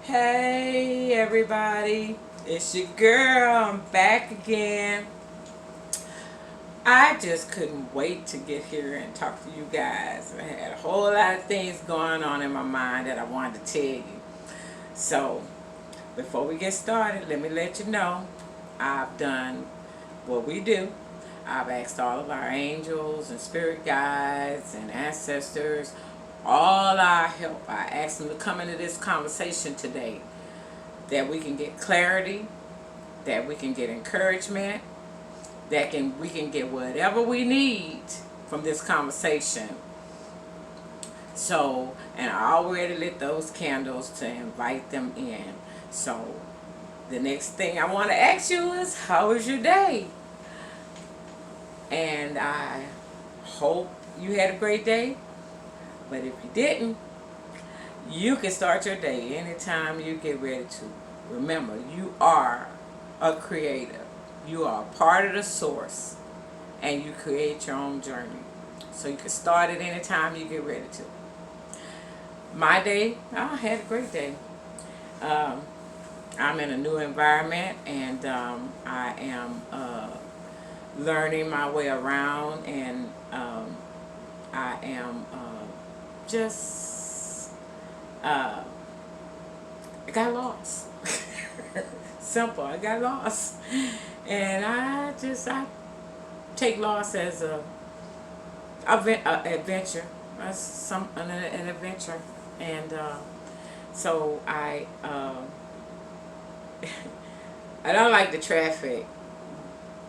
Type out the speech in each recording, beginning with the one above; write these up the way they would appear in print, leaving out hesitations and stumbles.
Hey everybody, it's your girl. I'm back again. I just couldn't wait to get here and talk to you guys. I had a whole lot of things going on in my mind that I wanted to tell you. So, before we get started, let me let you know I've done what we do. I've asked all of our angels and spirit guides and ancestors all our help. I asked them to come into this conversation today, that we can get clarity, that we can get encouragement, we can get whatever we need from this conversation. So, and I already lit those candles to invite them in. So, the next thing I want to ask you is, how was your day? And I hope you had a great day. But if you didn't, you can start your day anytime you get ready to. Remember, you are a creator. You are part of the source. And you create your own journey. So you can start it anytime you get ready to. My day, I had a great day. I'm in a new environment, and I am learning my way around, and I am I got lost. Simple, I got lost. And I take loss as an adventure, an adventure. And so I don't like the traffic,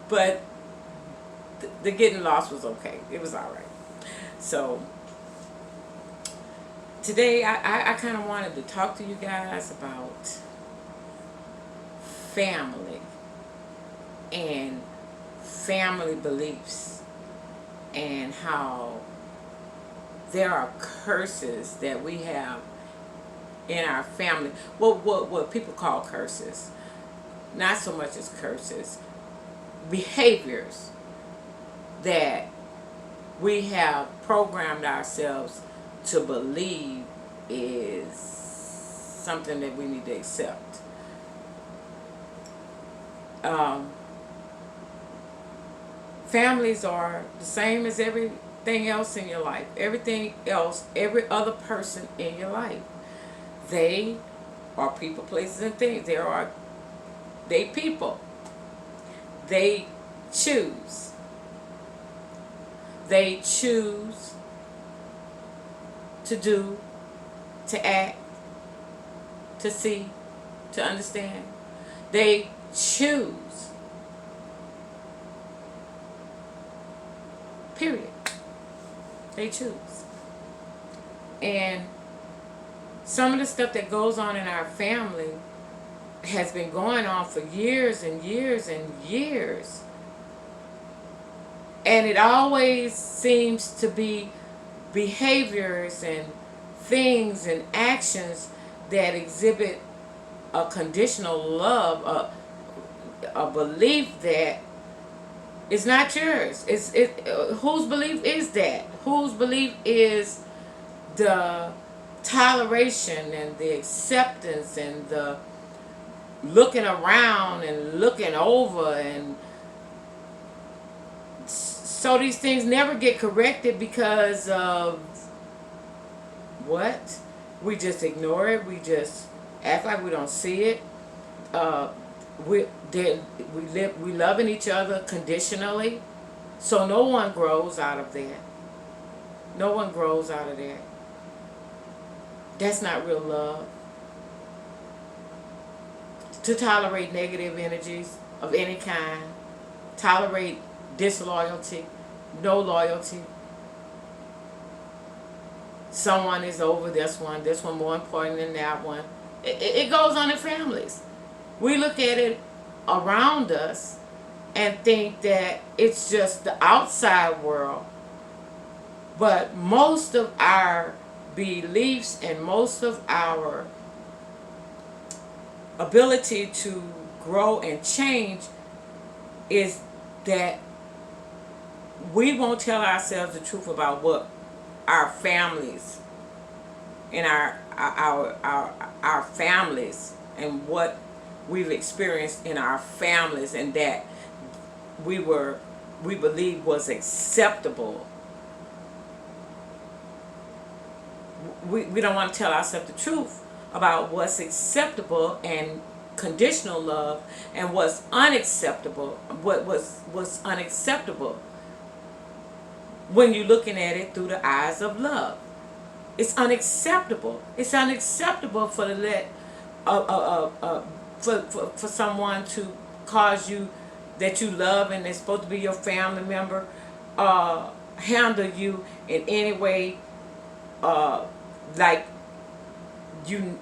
but the getting lost was okay. It was all right. So today I kind of wanted to talk to you guys about family and family beliefs, and how there are curses that we have in our family. What people call curses, not so much as curses, behaviors that we have programmed ourselves to believe is something that we need to accept. Families are the same as everything else in your life. Everything else, every other person in your life. They are people, places, and things. They people. They choose. They choose to do, to act, to see, to understand. They choose. Period. They choose. And some of the stuff that goes on in our family has been going on for years and years and years. And it always seems to be behaviors and things and actions that exhibit a conditional love, a belief that is not yours. Whose belief is that? Whose belief is the toleration and the acceptance and the looking around and looking over? And so these things never get corrected because of what? We just ignore it. We just act like we don't see it. We loving each other conditionally, so no one grows out of that. No one grows out of that. That's not real love. To tolerate negative energies of any kind, tolerate disloyalty, no loyalty. Someone is over this one more important than that one. It goes on in families. We look at it around us and think that it's just the outside world. But most of our beliefs and most of our ability to grow and change is that we won't tell ourselves the truth about what our families and our families and what we've experienced in our families, and that we believe was acceptable. We don't want to tell ourselves the truth about what's acceptable and conditional love, and what's unacceptable. What was unacceptable when you're looking at it through the eyes of love. It's unacceptable. It's unacceptable for for someone to cause you, that you love and they're supposed to be your family member, handle you in any way, like you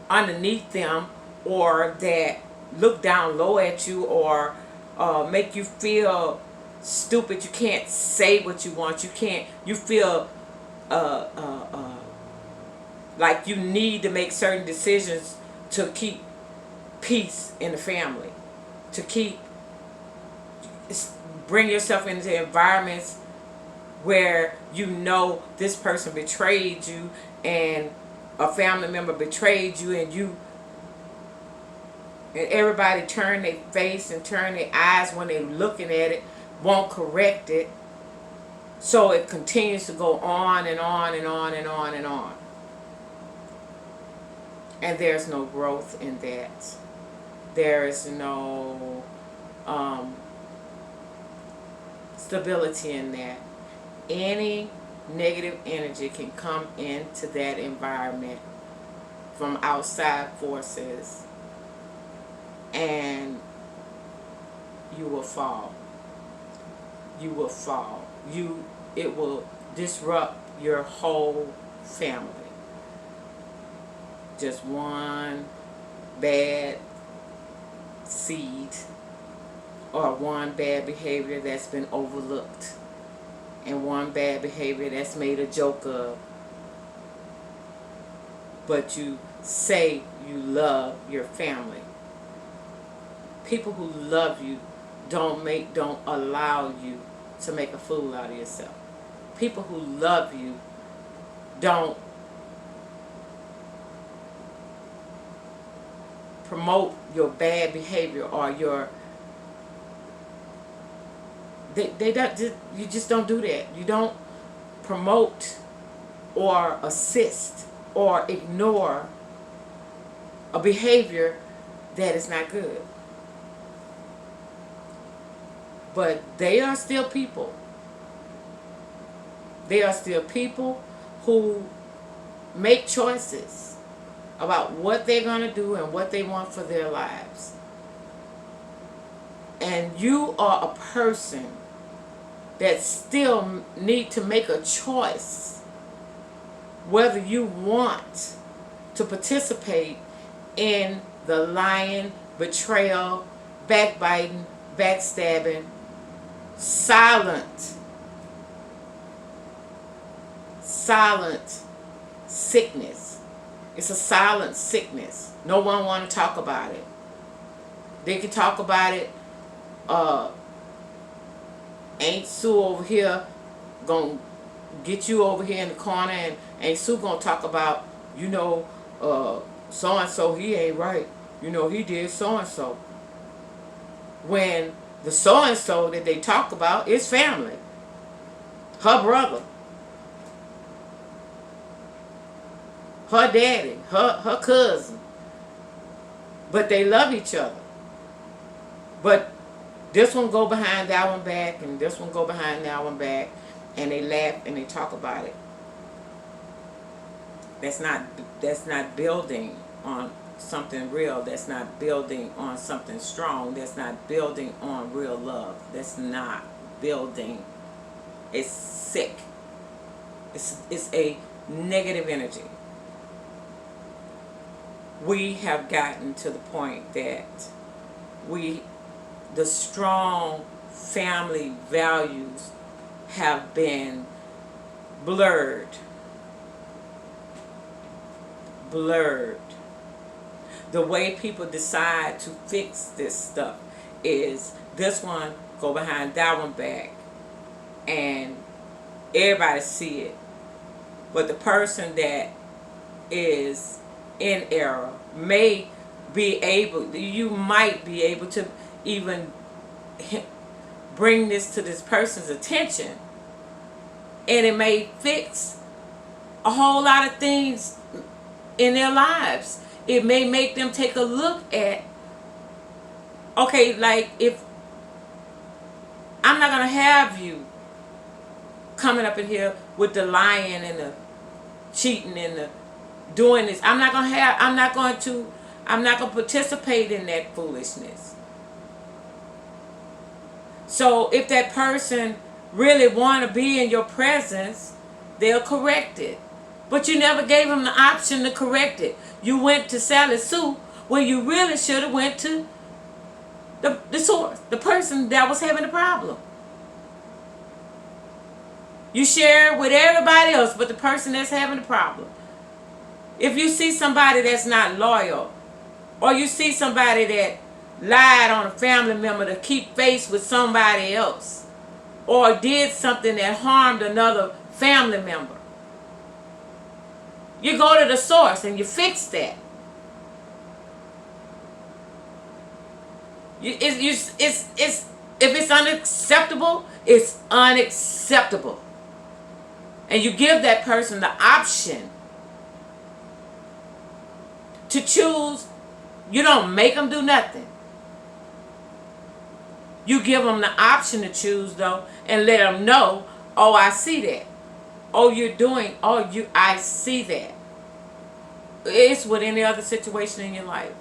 underneath them, or that look down low at you, or make you feel stupid. You can't say what you want. You feel like you need to make certain decisions to keep peace in the family, to bring yourself into environments where you know this person betrayed you, and a family member betrayed you, and everybody turn their face and turn their eyes when they're looking at it, won't correct it. So it continues to go on and on and on and on and on. And there's no growth in that. There is no stability in that. Any negative energy can come into that environment from outside forces, and you will fall. You will fall. It will disrupt your whole family. Just one bad seed or one bad behavior that's been overlooked, and one bad behavior that's made a joke of. But you say you love your family. People who love you don't allow you to make a fool out of yourself. People who love you don't promote your bad behavior or your you just don't do that. You don't promote or assist or ignore a behavior that is not good. But they are still people. They are still people who make choices about what they're going to do and what they want for their lives. And you are a person that still need to make a choice whether you want to participate in the lying, betrayal, backbiting, backstabbing, silent sickness. It's a silent sickness. No one want to talk about it. They can talk about it. Ain't Sue over here gonna get you over here in the corner, and Ain't Sue gonna talk about, so and so, he ain't right. He did so and so. When the so and so that they talk about is family. Her brother, her daddy, her cousin. But they love each other. But this one go behind that one back, and this one go behind that one back, and they laugh and they talk about it. That's not building on something real. That's not building on something strong. That's not building on real love. That's not building. It's sick. It's a negative energy. We have gotten to the point that the strong family values have been blurred. The way people decide to fix this stuff is this one go behind that one back, and everybody see it. But the person that is in error you might be able to even bring this to this person's attention, and it may fix a whole lot of things in their lives. It may make them take a look at, okay, like, if I'm not going to have you coming up in here with the lying and the cheating and the doing this. I'm not going to participate in that foolishness. So if that person really want to be in your presence, they'll correct it. But you never gave them the option to correct it. You went to Sally Sue when you really should have went to the source, the person that was having the problem. You share with everybody else but the person that's having the problem. If you see somebody that's not loyal, or you see somebody that lied on a family member to keep face with somebody else, or did something that harmed another family member, you go to the source and you fix that. If it's unacceptable, it's unacceptable. And you give that person the option to choose. You don't make them do nothing. You give them the option to choose, though, and let them know, oh, I see that. Oh, you're doing, I see that. It's with any other situation in your life.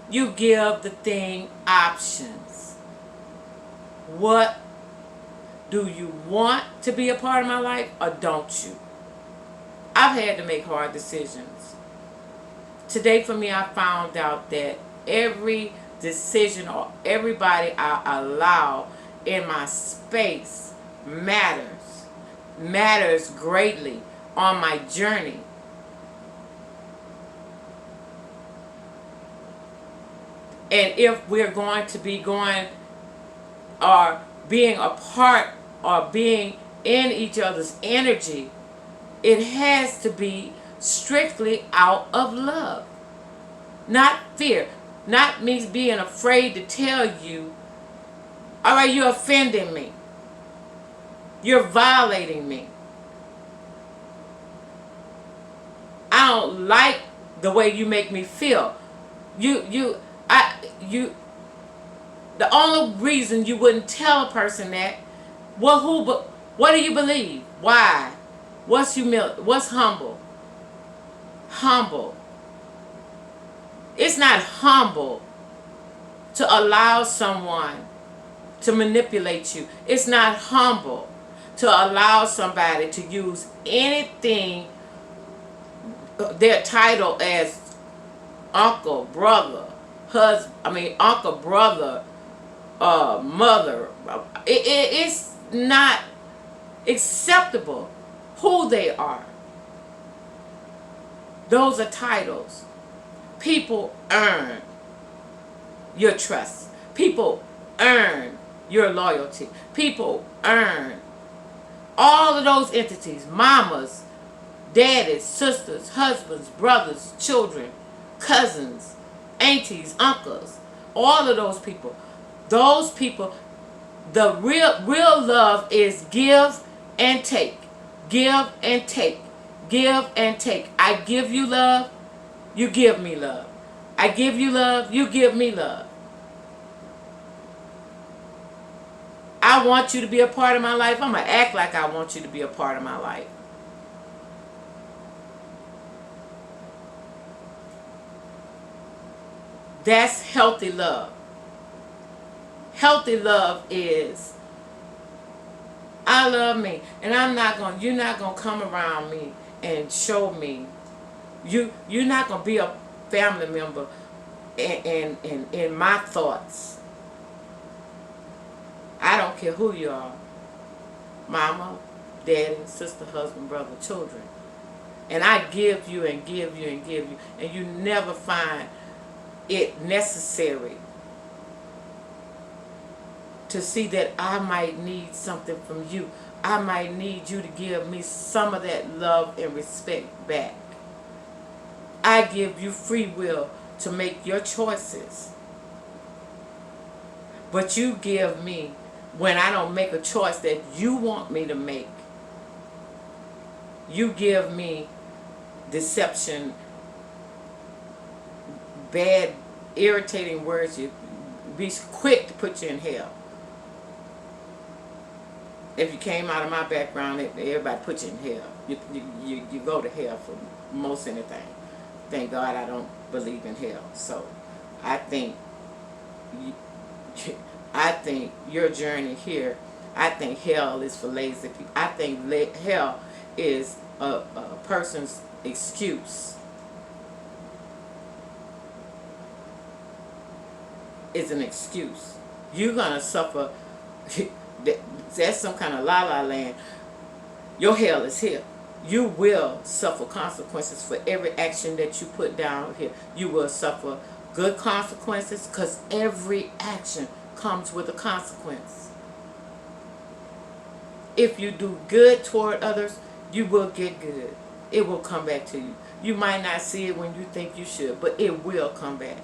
You give the thing options. What do you want to be a part of my life, or don't you? I've had to make hard decisions. Today for me, I found out that every decision or everybody I allow in my space matters greatly on my journey. And if we're going to be going or being a part or being in each other's energy, it has to be strictly out of love, not fear, not me being afraid to tell you, all right, you're offending me, you're violating me, I don't like the way you make me feel. The only reason you wouldn't tell a person that, what do you believe? Why? What's humility? What's humble? Humble. It's not humble to allow someone to manipulate you. It's not humble to allow somebody to use anything, their title as uncle, brother, uncle, brother, mother. It's not acceptable who they are. Those are titles. People earn your trust. People earn your loyalty. People earn all of those entities. Mamas, daddies, sisters, husbands, brothers, children, cousins, aunties, uncles. All of those people. Those people, the real love is give and take. Give and take. Give and take. I give you love, you give me love. I give you love, you give me love. I want you to be a part of my life. I'm going to act like I want you to be a part of my life. That's healthy love. Healthy love is, I love me, and you're not going to come around me and show me. You're not going to be a family member in my thoughts. I don't care who you are. Mama, daddy, sister, husband, brother, children. And I give you and give you and give you. And you never find it necessary to see that I might need something from you. I might need you to give me some of that love and respect back. I give you free will to make your choices. But you give me, when I don't make a choice that you want me to make, you give me deception, bad, irritating words. You be quick to put you in hell. If you came out of my background, everybody put you in hell. You go to hell for most anything. Thank God I don't believe in hell. So I think your journey here, I think hell is for lazy people. I think hell is a person's excuse. It's an excuse. You're going to suffer. That's some kind of la-la land. Your hell is here. You will suffer consequences for every action that you put down here. You will suffer good consequences, because every action comes with a consequence. If you do good toward others, you will get good. It will come back to you. You might not see it when you think you should, but it will come back.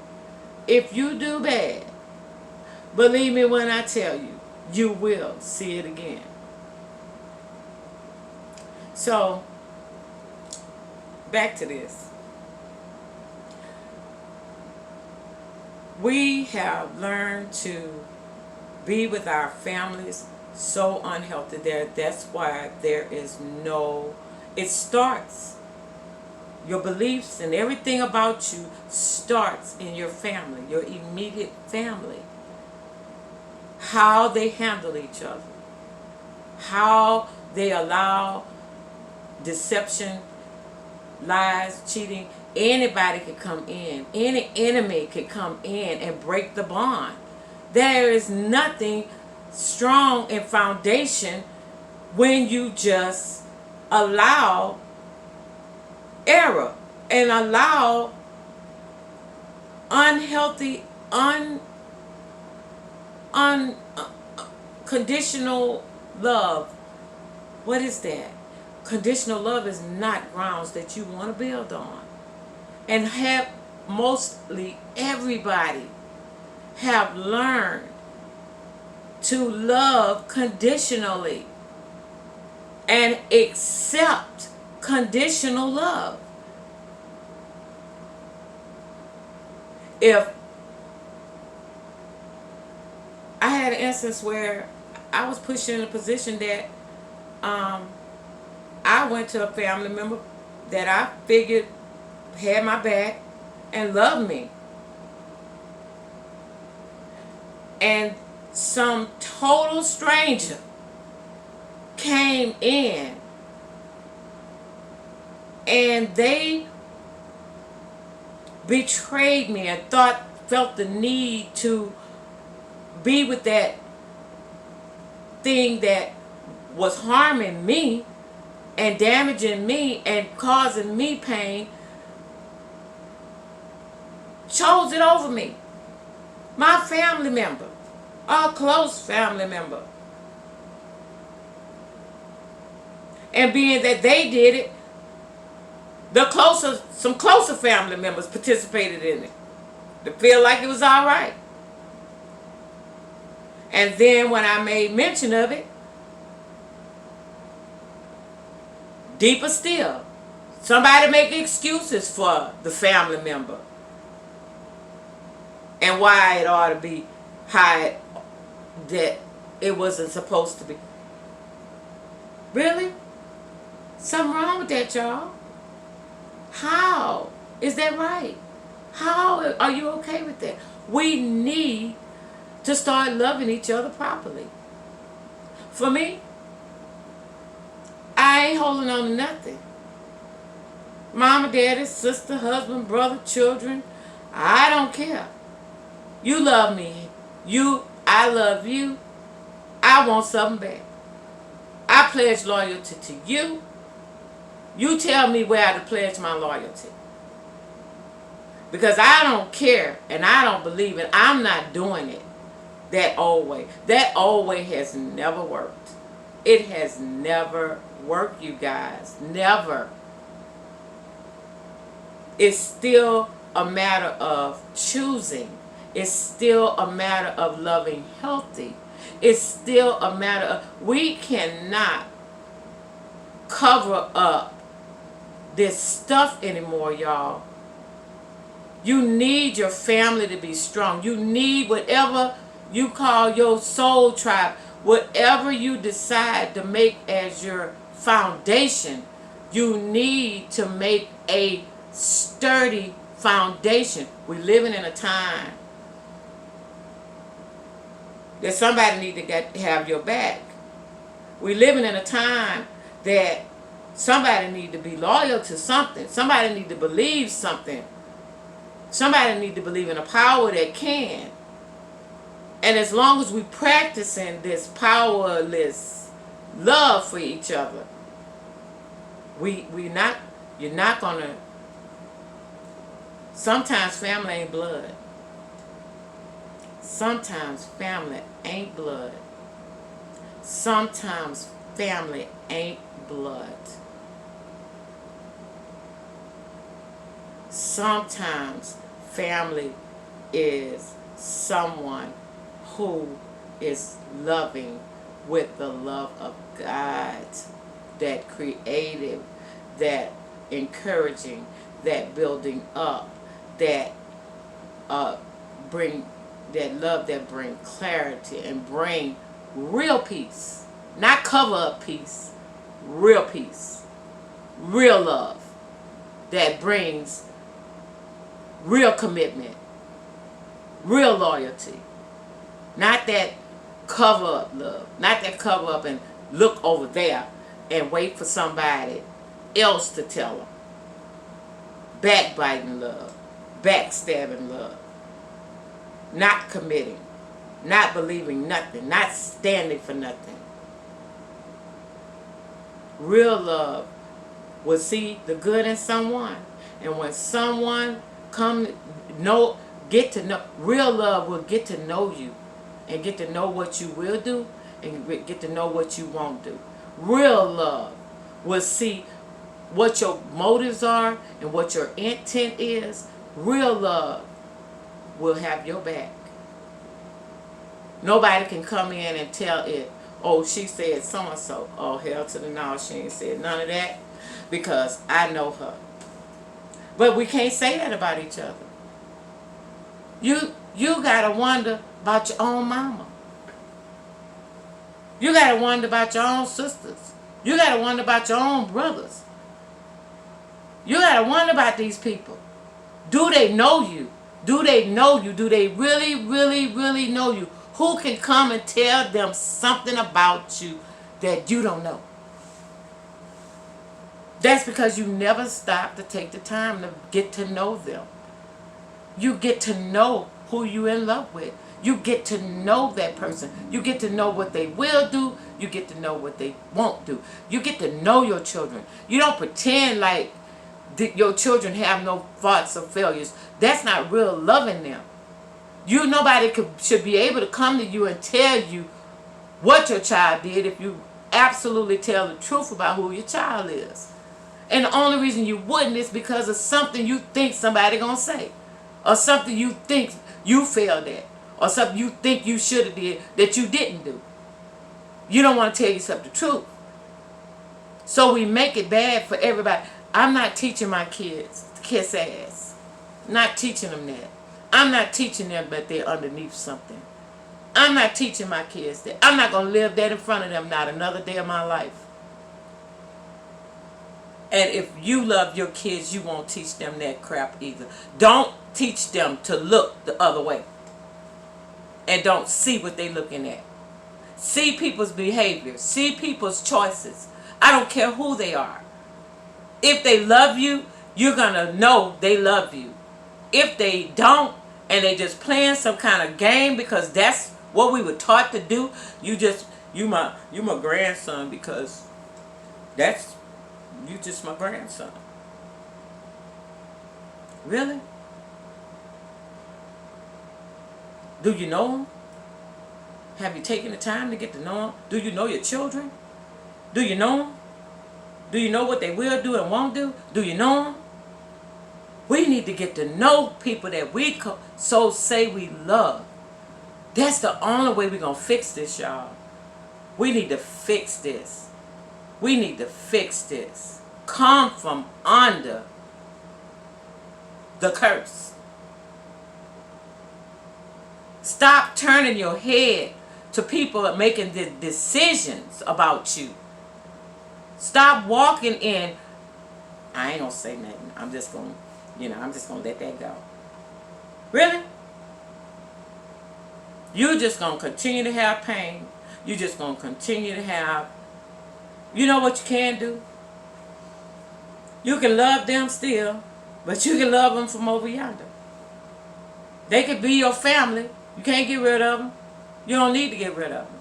If you do bad, believe me when I tell you, you will see it again. So, back to this. We have learned to be with our families so unhealthy there. That's why there is no, it starts, your beliefs and everything about you starts in your family, your immediate family. How they handle each other, how they allow deception, lies, cheating. Anybody could come in. Any enemy could come in and break the bond. There is nothing strong in foundation when you just allow error and allow unhealthy, unconditional love. What is that? Conditional love is not grounds that you want to build on. And mostly everybody have learned to love conditionally and accept conditional love. If I had an instance where I was pushed in a position that I went to a family member that I figured had my back and loved me. And some total stranger came in and they betrayed me and felt the need to be with that thing that was harming me and damaging me and causing me pain, chose it over me. My family member, a close family member. And being that they did it, some closer family members participated in it to feel like it was all right. And then when I made mention of it, deeper still, somebody make excuses for the family member and why it ought to be high, that it wasn't supposed to be. Really? Something wrong with that, y'all. How is that right? How are you okay with that? We need to start loving each other properly. For me, I ain't holding on to nothing. Mama, daddy, sister, husband, brother, children, I don't care. You love me. I love you. I want something back. I pledge loyalty to you. You tell me where to pledge my loyalty. Because I don't care and I don't believe it. I'm not doing it that old way. That old way has never worked. It has never worked, you guys. Never. It's still a matter of choosing. It's still a matter of loving healthy. It's still a matter of, we cannot cover up this stuff anymore, y'all. You need your family to be strong. You need whatever you call your soul tribe, whatever you decide to make as your foundation. You need to make a sturdy foundation. We're living in a time that somebody need to have your back. We're living in a time that somebody need to be loyal to something. Somebody need to believe something. Somebody need to believe in a power that can. And as long as we practicing this powerless love for each other, you're not gonna. Sometimes family ain't blood. Sometimes family ain't blood. Sometimes family ain't blood. Sometimes family is someone who is loving with the love of God, that creative, that encouraging, that building up, that bring that love, that bring clarity and bring real peace, not cover up peace, real peace, real love, that brings real commitment, real loyalty, not that cover up love, not that cover up and look over there and wait for somebody else to tell them. Backbiting love, backstabbing love, not committing, not believing nothing, not standing for nothing. Real love will see the good in someone, and when someone get to know, real love will get to know you and get to know what you will do and get to know what you won't do. Real love will see what your motives are and what your intent is. Real love will have your back. Nobody can come in and tell it, oh, she said so-and-so. Oh, hell to the no, she ain't said none of that because I know her. But we can't say that about each other. You gotta wonder about your own mama. You gotta wonder about your own sisters. You gotta wonder about your own brothers. You gotta wonder about these people. Do they know you? Do they know you? Do they really, really, really know you? Who can come and tell them something about you that you don't know? That's because you never stop to take the time to get to know them. You get to know who you're in love with. You get to know that person. You get to know what they will do. You get to know what they won't do. You get to know your children. You don't pretend like your children have no faults or failures. That's not real loving them. Nobody should be able to come to you and tell you what your child did if you absolutely tell the truth about who your child is. And the only reason you wouldn't is because of something you think somebody gonna say, or something you think you failed at, or something you think you should have did that you didn't do. You don't want to tell yourself the truth. So we make it bad for everybody. I'm not teaching my kids to kiss ass. Not teaching them that. I'm not teaching them that they're underneath something. I'm not teaching my kids that. I'm not going to live that in front of them, not another day of my life. And if you love your kids, you won't teach them that crap either. Don't teach them to look the other way. And don't see what they're looking at. See people's behavior. See people's choices. I don't care who they are. If they love you, you're going to know they love you. If they don't, and they just playing some kind of game because that's what we were taught to do, you my grandson because you just my grandson. Really? Do you know him? Have you taken the time to get to know him? Do you know your children? Do you know them? Do you know what they will do and won't do? Do you know them? We need to get to know people that we so say we love. That's the only way we're going to fix this, y'all. We need to fix this. We need to fix this. Come from under the curse. Stop turning your head to people making the decisions about you. Stop walking in. I ain't gonna say nothing. I'm just gonna let that go. Really? You're just gonna continue to have pain. You're just gonna continue to have. You know what you can do? You can love them still, but you can love them from over yonder. They could be your family. You can't get rid of them. You don't need to get rid of them.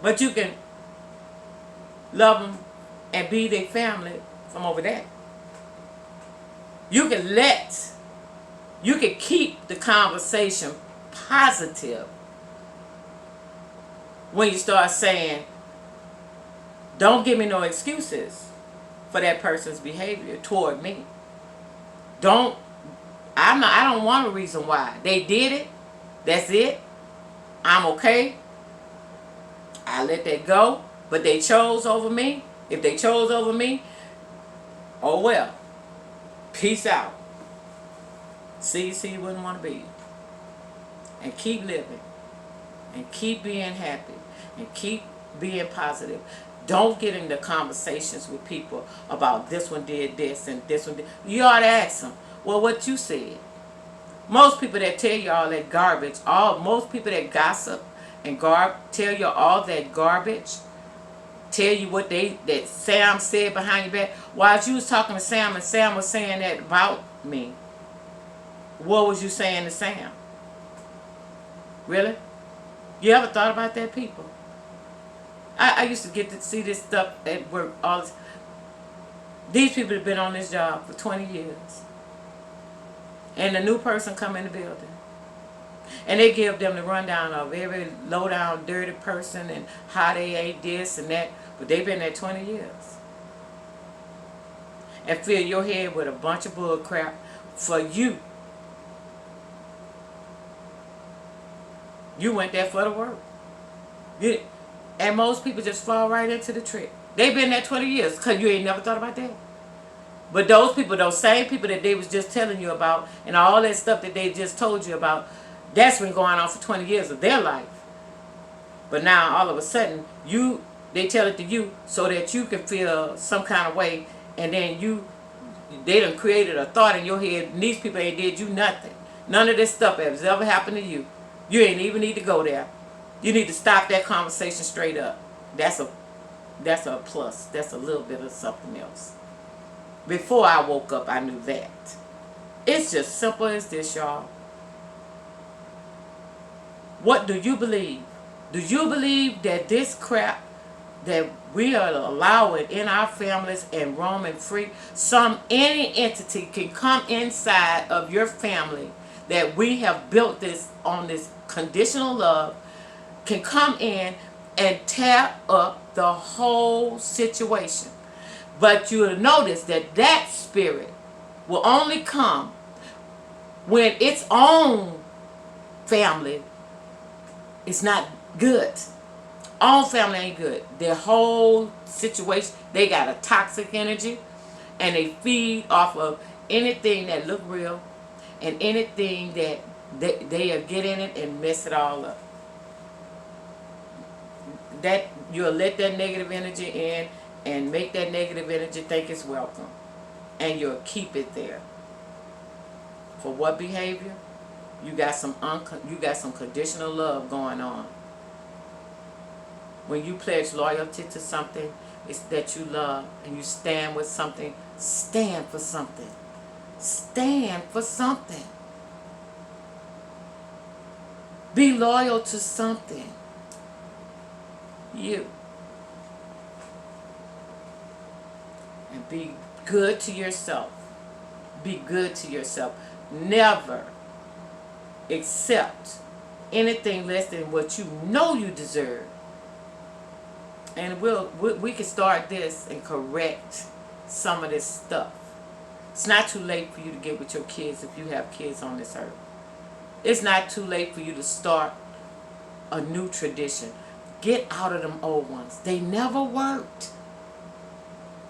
But you can love them and be their family from over there. You can keep the conversation positive when you start saying, don't give me no excuses for that person's behavior toward me. I don't want a reason why. They did it. That's it. I'm okay. I let that go. But they chose over me. If they chose over me, oh well. Peace out. See you wouldn't want to be. And keep living. And keep being happy. And keep being positive. Don't get into conversations with people about this one did this and this one did. You ought to ask them, well, what you said. Most people that tell you all that garbage, most people that gossip and tell you all that garbage, tell you what that Sam said behind your back. While you was talking to Sam and Sam was saying that about me, what was you saying to Sam? Really? You ever thought about that, people? I used to get to see this stuff at work all this. These people have been on this job for 20 years. And a new person come in the building. And they give them the rundown of every low down dirty person and how they ate this and that. But they've been there 20 years. And fill your head with a bunch of bull crap for you. You went there for the work. And most people just fall right into the trick. They've been there 20 years because you ain't never thought about that. But those people, those same people that they was just telling you about and all that stuff that they just told you about, that's been going on for 20 years of their life. But now all of a sudden, they tell it to you so that you can feel some kind of way, and then they done created a thought in your head, and these people ain't did you nothing. None of this stuff has ever happened to you. You ain't even need to go there. You need to stop that conversation straight up. That's a plus. That's a little bit of something else. Before I woke up, I knew that. It's just simple as this, y'all. What do you believe? Do you believe that this crap that we are allowing in our families and roaming free, any entity can come inside of your family that we have built this on this conditional love, can come in and tear up the whole situation? But you'll notice that spirit will only come when its own family is not good. Own family ain't good. Their whole situation, they got a toxic energy, and they feed off of anything that look real and anything that they'll get in it and mess it all up. That you'll let that negative energy in and make that negative energy think it's welcome, and you'll keep it there. For what behavior? You got some conditional love going on. When you pledge loyalty to something, it's that you love, and you stand with something. Stand for something. Stand for something. Be loyal to something. You. And be good to yourself. Be good to yourself. Never accept anything less than what you know you deserve. And we can start this and correct some of this stuff. It's not too late for you to get with your kids if you have kids on this earth. It's not too late for you to start a new tradition. Get out of them old ones. They never worked.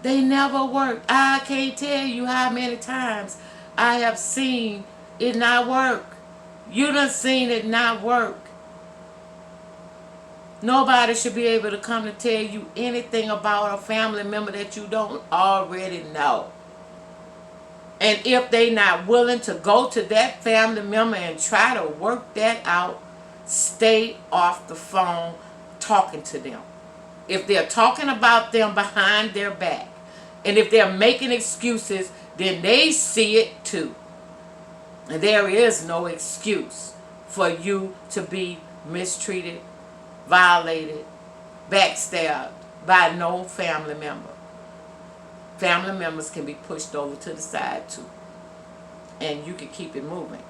They never worked. I can't tell you how many times I have seen it not work. You done seen it not work. Nobody should be able to come to tell you anything about a family member that you don't already know. And if they not willing to go to that family member and try to work that out, stay off the phone talking to them. If they're talking about them behind their back, and if they're making excuses, then they see it too. And there is no excuse for you to be mistreated, violated, backstabbed by no family member. Family members can be pushed over to the side too. And you can keep it moving.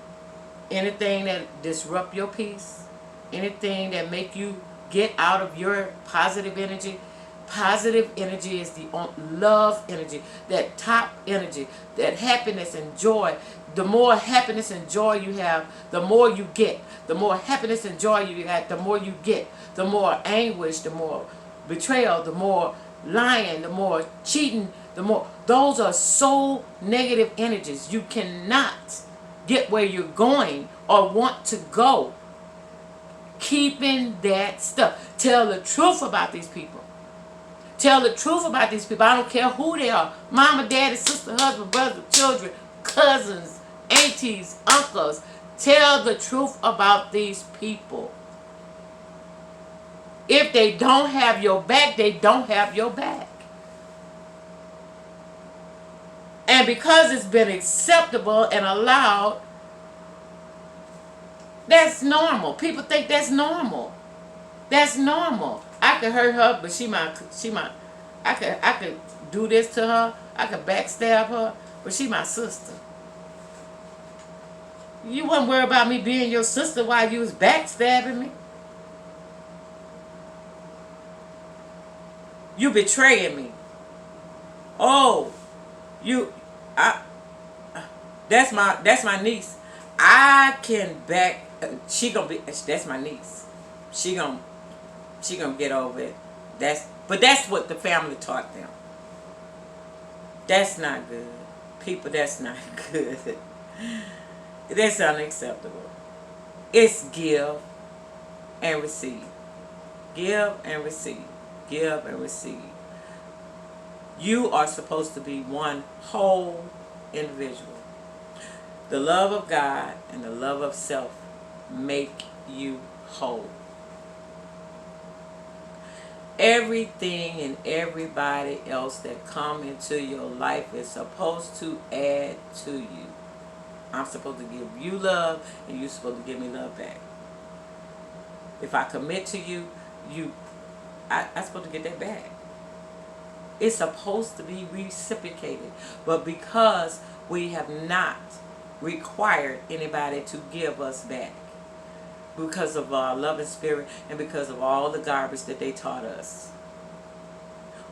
Anything that disrupt your peace, anything that make you get out of your positive energy. Positive energy is the love energy, that top energy, that happiness and joy. The more happiness and joy you have, the more you get. The more happiness and joy you have, the more you get. The more anguish, the more betrayal, the more lying, the more cheating, the more. Those are so negative energies. You cannot get where you're going or want to go keeping that stuff. Tell the truth about these people. Tell the truth about these people. I don't care who they are. Mama, daddy, sister, husband, brother, children, cousins, aunties, uncles. Tell the truth about these people. If they don't have your back, they don't have your back. And because it's been acceptable and allowed, that's normal. People think that's normal. That's normal. I could hurt her, but I could do this to her. I could backstab her, but she my sister. You wouldn't worry about me being your sister while you was backstabbing me. You betraying me. Oh, that's my niece. I can back. That's my niece. She gonna get over it. But that's what the family taught them. That's not good. People, that's not good. That's unacceptable. It's give and receive. Give and receive. Give and receive. You are supposed to be one whole individual. The love of God and the love of self make you whole. Everything and everybody else that come into your life is supposed to add to you. I'm supposed to give you love, and you're supposed to give me love back. If I commit to you, I'm supposed to get that back. It's supposed to be reciprocated. But because we have not required anybody to give us back, because of our love and spirit and because of all the garbage that they taught us,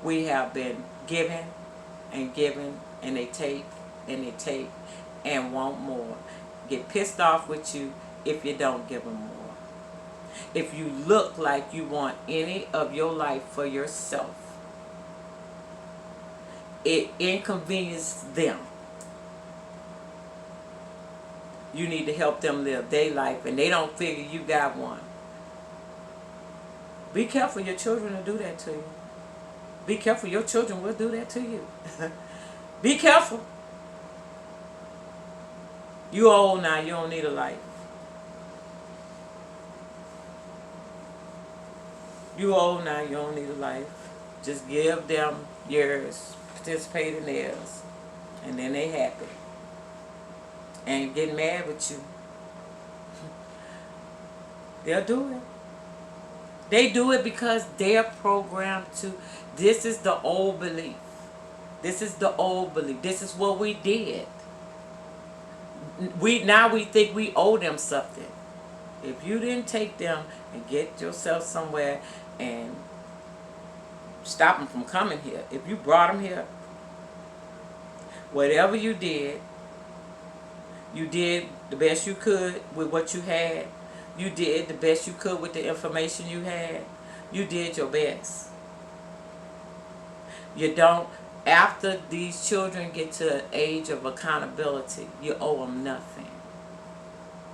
we have been given and given, and they take and they take and want more. Get pissed off with you if you don't give them more. If you look like you want any of your life for yourself, it inconveniences them. You need to help them live their life, and they don't figure you got one. Be careful, your children will do that to you. Be careful, your children will do that to you. Be careful. You old now, you don't need a life. You old now, you don't need a life. Just give them yours, participate in theirs, and then they happy. And get mad with you. They'll do it. They do it because they're programmed to. This is the old belief. This is the old belief. This is what we did. Now we think we owe them something. If you didn't take them and get yourself somewhere and stop them from coming here. If you brought them here, whatever you did the best you could with what you had. You did the best you could with the information you had. You did your best. You don't, after these children get to an age of accountability, you owe them nothing.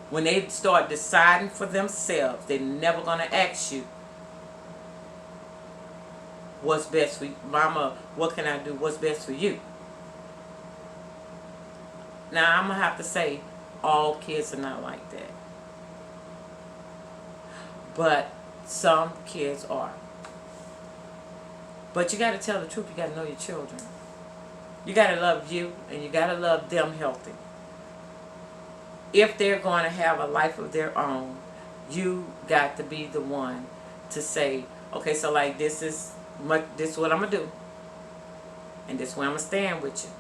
When they start deciding for themselves, they're never going to ask you, what's best for you? Mama, what can I do? What's best for you? Now, I'm going to have to say, all kids are not like that. But some kids are. But you got to tell the truth. You got to know your children. You got to love you, and you got to love them healthy. If they're going to have a life of their own, you got to be the one to say, okay, so like this is what I'm going to do. And this is where I'm going to stand with you.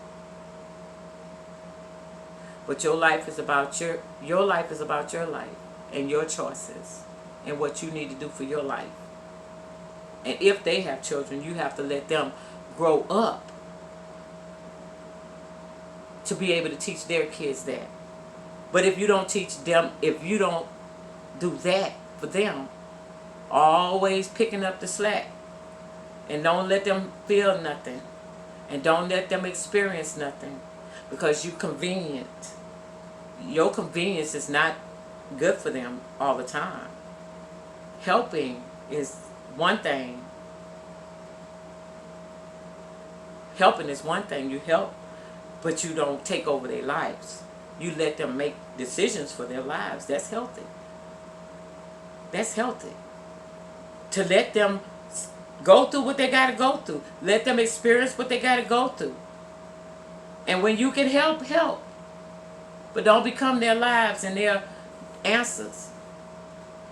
But your life is about your life is about your life and your choices and what you need to do for your life. And if they have children, you have to let them grow up to be able to teach their kids that. But if you don't teach them, if you don't do that for them, always picking up the slack, and don't let them feel nothing, and don't let them experience nothing, because you're convenient. Your convenience is not good for them all the time. Helping is one thing. Helping is one thing. You help, but you don't take over their lives. You let them make decisions for their lives. That's healthy. That's healthy. To let them go through what they got to go through. Let them experience what they got to go through. And when you can help, help. But don't become their lives and their answers.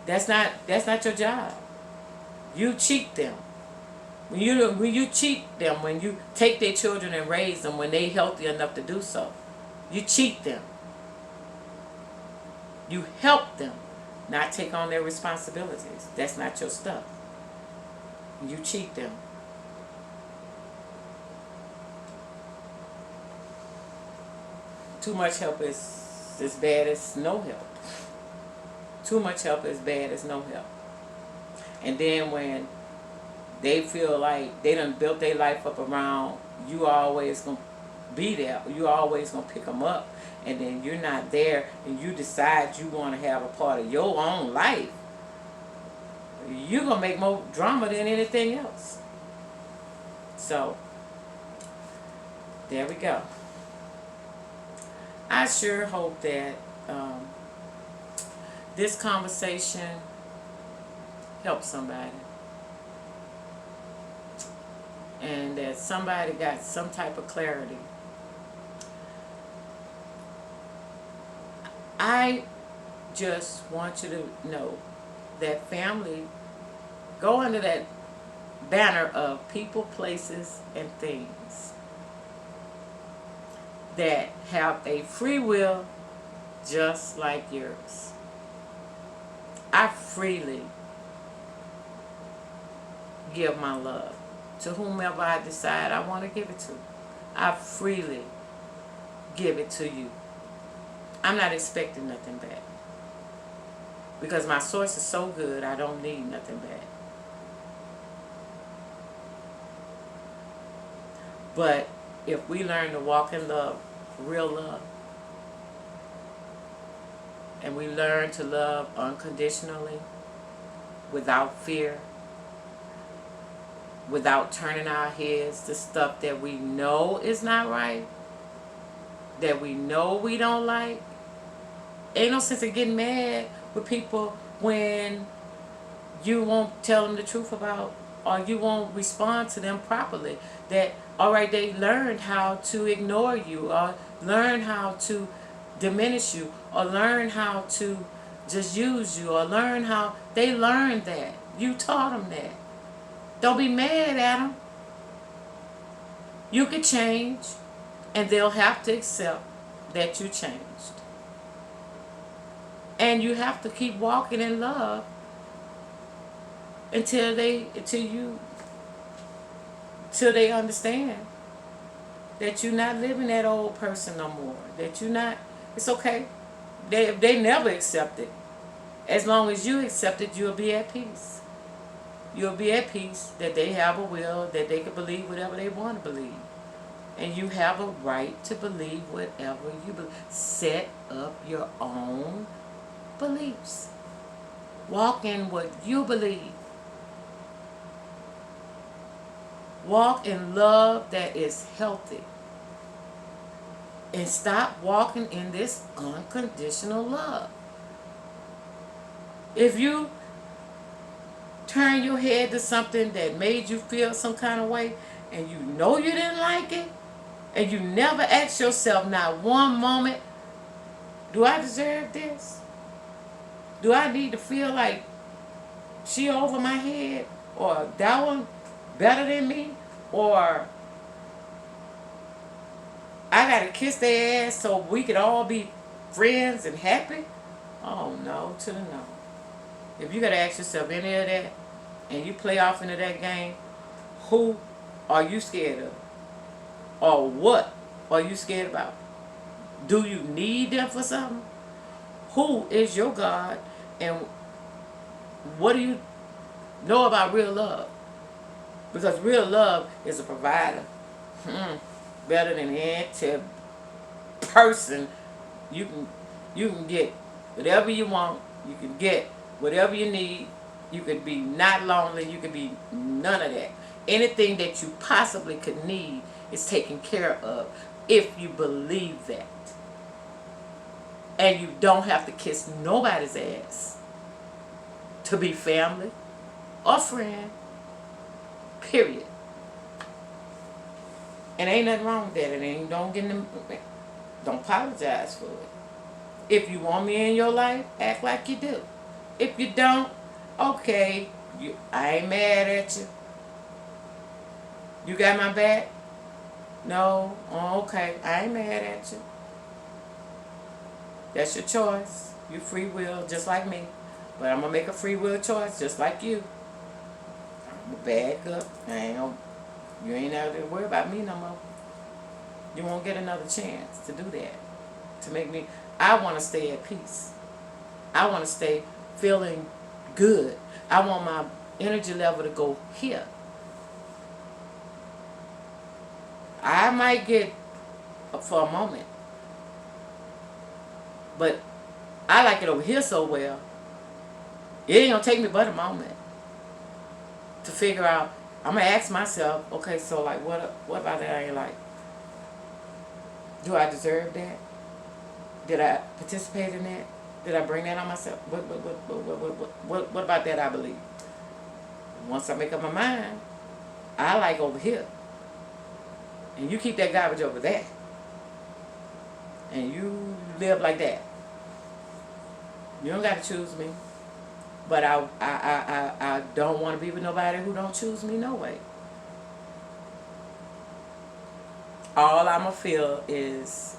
That's not your job. You cheat them. When you cheat them, when you take their children and raise them when they're healthy enough to do so, you cheat them. You help them not take on their responsibilities. That's not your stuff. You cheat them. Too much help is as bad as no help. Too much help is bad as no help. And then when they feel like they done built their life up around you, always gonna be there. You always gonna pick them up, and then you're not there, and you decide you want to have a part of your own life. You're gonna make more drama than anything else. So there we go. I sure hope that this conversation helps somebody, and that somebody got some type of clarity. I just want you to know that family, go under that banner of people, places, and things that have a free will just like yours. I freely give my love to whomever I decide I want to give it to. I freely give it to you. I'm not expecting nothing back, because my source is so good, I don't need nothing back. But if we learn to walk in love, real love, and we learn to love unconditionally, without fear, without turning our heads to stuff that we know is not right, that we know we don't like. Ain't no sense in getting mad with people when you won't tell them the truth about, or you won't respond to them properly. That, alright, they learned how to ignore you, or learn how to diminish you, or learn how to just use you, or learn how they learned that. You taught them that. Don't be mad at them. You can change, and they'll have to accept that you changed. And you have to keep walking in love until you till they understand that you're not living that old person no more. That you're not, it's okay. They never accept it. As long as you accept it, you'll be at peace. You'll be at peace that they have a will, that they can believe whatever they want to believe. And you have a right to believe whatever you believe. Set up your own beliefs. Walk in what you believe. Walk in love that is healthy. And stop walking in this unconditional love. If you turn your head to something that made you feel some kind of way, and you know you didn't like it, and you never ask yourself not one moment, do I deserve this? Do I need to feel like she over my head? Or that one better than me? Or I gotta kiss their ass so we could all be friends and happy? Oh, no to the no. If you gotta ask yourself any of that, and you play off into that game, who are you scared of? Or what are you scared about? Do you need them for something? Who is your God? And what do you know about real love? Because real love is a provider. Better than any person. You can get whatever you want. You can get whatever you need. You could be not lonely. You could be none of that. Anything that you possibly could need is taken care of if you believe that. And you don't have to kiss nobody's ass to be family or friend. Period. And ain't nothing wrong with that. And ain't, don't apologize for it. If you want me in your life, act like you do. If you don't, okay, I ain't mad at you. You got my back? No? Oh, okay, I ain't mad at you. That's your choice. You free will, just like me. But I'm going to make a free will choice, just like you. I'm going to back up. You ain't have to worry about me no more. You won't get another chance to do that. To make me, I want to stay at peace. I want to stay feeling good. I want my energy level to go here. I might get for a moment, but I like it over here so well, it ain't gonna take me but a moment to figure out. I'm gonna ask myself, okay, so like what about that I ain't like? Do I deserve that? Did I participate in that? Did I bring that on myself? What about that I believe? Once I make up my mind, I like over here. And you keep that garbage over there. And you live like that. You don't got to choose me. But I don't want to be with nobody who don't choose me no way. All I'm going to feel is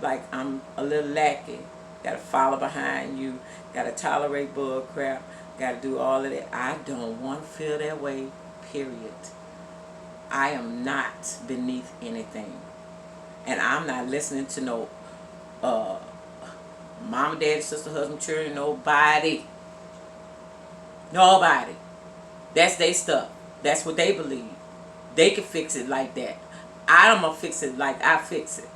like I'm a little lackey. Got to follow behind you. Got to tolerate bull crap. Got to do all of that. I don't want to feel that way, period. I am not beneath anything. And I'm not listening to no mama, daddy, sister, husband, children, nobody. Nobody. That's their stuff. That's what they believe. They can fix it like that. I'm going to fix it like I fix it.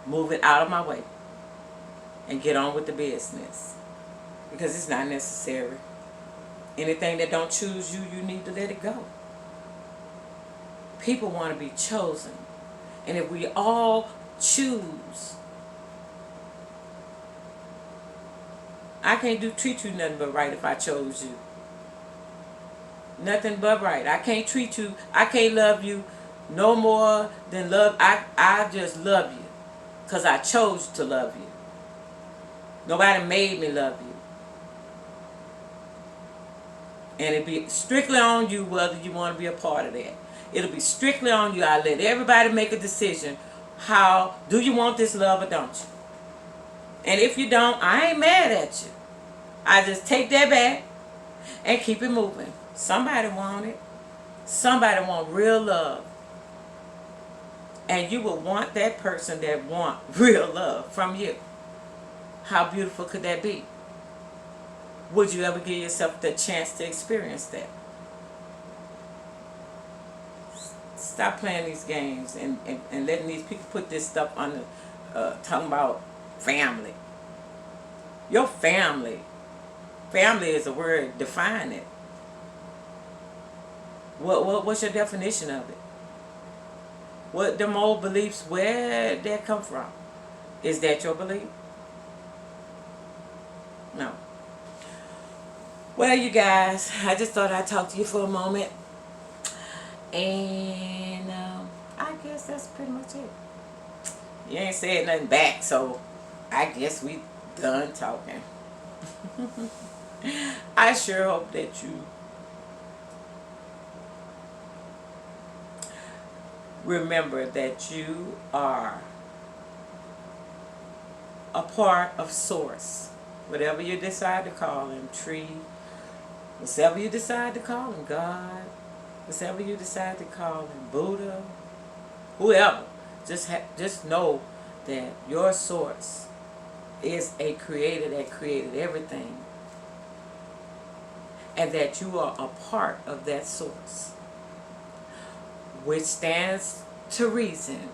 Move it out of my way. And get on with the business. Because it's not necessary. Anything that don't choose you, you need to let it go. People want to be chosen. And if we all choose, I can't treat you nothing but right if I chose you. Nothing but right. I can't treat you, I can't love you no more than love. I just love you because I chose to love you. Nobody made me love you. And it'd be strictly on you whether you want to be a part of that. It'll be strictly on you. I let everybody make a decision. How do you want this love or don't you? And if you don't, I ain't mad at you. I just take that back and keep it moving. Somebody want it. Somebody want real love, and you will want that person that want real love from you. How beautiful could that be? Would you ever give yourself the chance to experience that? Stop playing these games and letting these people put this stuff on the, talking about family. Your family. Family is a word. Define it. What's your definition of it? What them old beliefs, where did that come from? Is that your belief? No. Well, you guys, I just thought I'd talk to you for a moment. And I guess that's pretty much it. You ain't said nothing back, so I guess we done talking. I sure hope that you remember that you are a part of Source. Whatever you decide to call him, tree, whatever you decide to call him, God, whatever you decide to call him, Buddha, whoever, just know that your Source is a creator that created everything, and that you are a part of that Source, which stands to reason